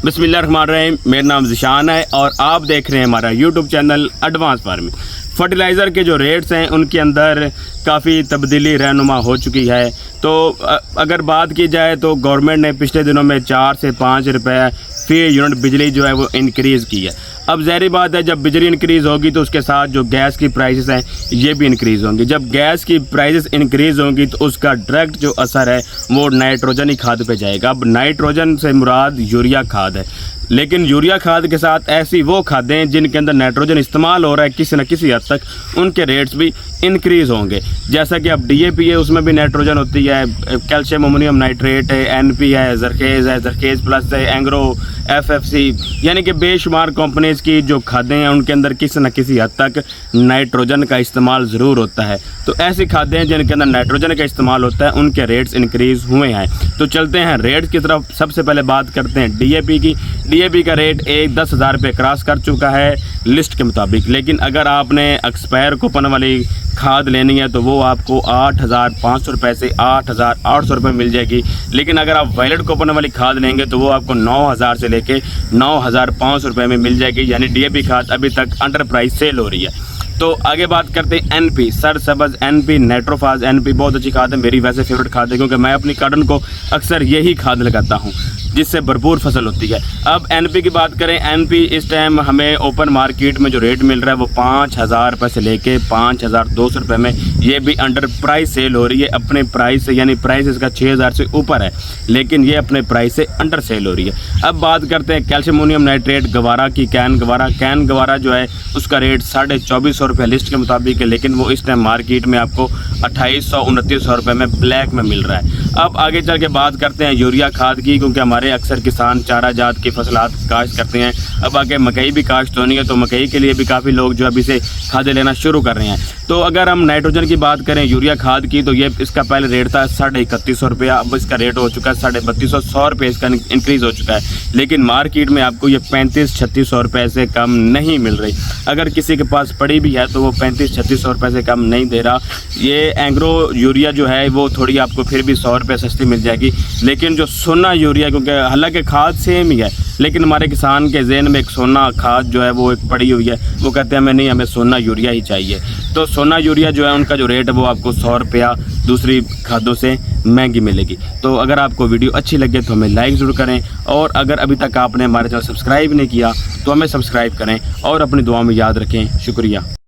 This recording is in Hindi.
बिस्मिल्लाहिर्रहमानिर्रहीम। मेरा नाम ज़िशान है और आप देख रहे हैं हमारा YouTube channel advance farming. Fertiliser के जो रेट्स हैं उनके अंदर काफ़ी तब्दीली रहनुमा हो चुकी है। तो अगर बात की जाए तो गवर्नमेंट ने पिछले दिनों में 4 से 5 रुपये फ़ी यूनिट बिजली जो है वो इंक्रीज़ की है। अब ज़ाहिर बात है जब बिजली इंक्रीज़ होगी तो उसके साथ जो गैस की प्राइसेस हैं ये भी इंक्रीज़ होंगी। जब गैस की प्राइसेस इंक्रीज़ होंगी तो उसका डायरेक्ट जो असर है वो नाइट्रोजन ही खाद पे जाएगा। अब नाइट्रोजन से मुराद यूरिया खाद है, लेकिन यूरिया खाद के साथ ऐसी वो खादें जिनके अंदर नाइट्रोजन इस्तेमाल हो रहा है किसी न किसी हद तक उनके रेट्स भी इंक्रीज़ होंगे। जैसा कि अब DAP है उसमें भी नाइट्रोजन होती है, कैल्शियम अमोनियम नाइट्रेट है, NP है, जरखेज़ प्लस है, एंग्रो, FFC, यानी कि बेशुमार कंपनीज़ की जो खादें हैं उनके अंदर किसी न किसी हद तक नाइट्रोजन का इस्तेमाल ज़रूर होता है। तो ऐसी खादें जिनके अंदर नाइट्रोजन का इस्तेमाल होता है उनके रेट्स इंक्रीज़ हुए हैं। तो चलते हैं रेट्स की तरफ। सबसे पहले बात करते हैं DAP की। DAP का रेट 10,000 रुपये क्रॉस कर चुका है लिस्ट के मुताबिक, लेकिन अगर आपने एक्सपायर कूपन वाली खाद लेनी है तो वो आपको 8,500 रुपये से 8,800 रुपये मिल जाएगी। लेकिन अगर आप वैलिड कूपन वाली खाद लेंगे तो वो आपको 9,000 से लेके 9,500 रुपये में मिल जाएगी। यानी DAP खाद अभी तक अंडर प्राइस सेल हो रही है। तो आगे बात करते हैं NP, सरसब्ज़ NP, नाइट्रोफाज NP बहुत अच्छी खाद है, मेरी वैसे फेवरेट खाद है क्योंकि मैं अपनी गार्डन को अक्सर यही खाद लगाता हूँ जिससे भरपूर फसल होती है। अब NP की बात करें, NP इस टाइम हमें ओपन मार्केट में जो रेट मिल रहा है वो 5,000 रुपये से लेके 5,200 रुपये में, ये भी अंडर प्राइस सेल हो रही है अपने प्राइस से, यानी प्राइस इसका 6,000 से ऊपर है लेकिन ये अपने प्राइस से अंडर सेल हो रही है। अब बात करते हैं कैल्शियम अमोनियम नाइट्रेट गवारा की। कैन गवारा जो है उसका रेट 2,500 रुपये लिस्ट के मुताबिक है, लेकिन वो इस टाइम मार्केट में आपको 2,800-2,900 रुपये में ब्लैक में मिल रहा है। अब आगे चल के बात करते हैं यूरिया खाद की, क्योंकि हमारे अक्सर किसान चारा जात की फसलात काश्त करते हैं। अब आगे मकई भी काश्त होनी है तो मकई के लिए भी काफ़ी लोग जो अभी से खादें लेना शुरू कर रहे हैं। तो अगर हम नाइट्रोजन की बात करें यूरिया खाद की तो ये इसका पहले रेट था 3,150 रुपया, अब इसका रेट हो चुका है 3,3200, 100 रुपये इसका इंक्रीज़ हो चुका है। लेकिन मार्केट में आपको ये 3500-3600 रुपये से कम नहीं मिल रही। अगर किसी के पास पड़ी भी है तो वो 3500-3600 रुपये से कम नहीं दे रहा। ये एंग्रो यूरिया जो है वो थोड़ी आपको फिर भी 100 रुपये सस्ती मिल जाएगी, लेकिन जो सोना यूरिया, क्योंकि हालांकि खाद सेम ही है लेकिन हमारे किसान के जहन में एक सोना खाद जो है वो एक पड़ी हुई है, वो कहते हैं हमें सोना यूरिया ही चाहिए। तो सोना यूरिया जो है उनका जो रेट है वो आपको 100 रुपया दूसरी खादों से महंगी मिलेगी। तो अगर आपको वीडियो अच्छी लगे तो हमें लाइक ज़रूर करें, और अगर अभी तक आपने हमारे चैनल सब्सक्राइब नहीं किया तो हमें सब्सक्राइब करें और अपनी दुआ में याद रखें। शुक्रिया।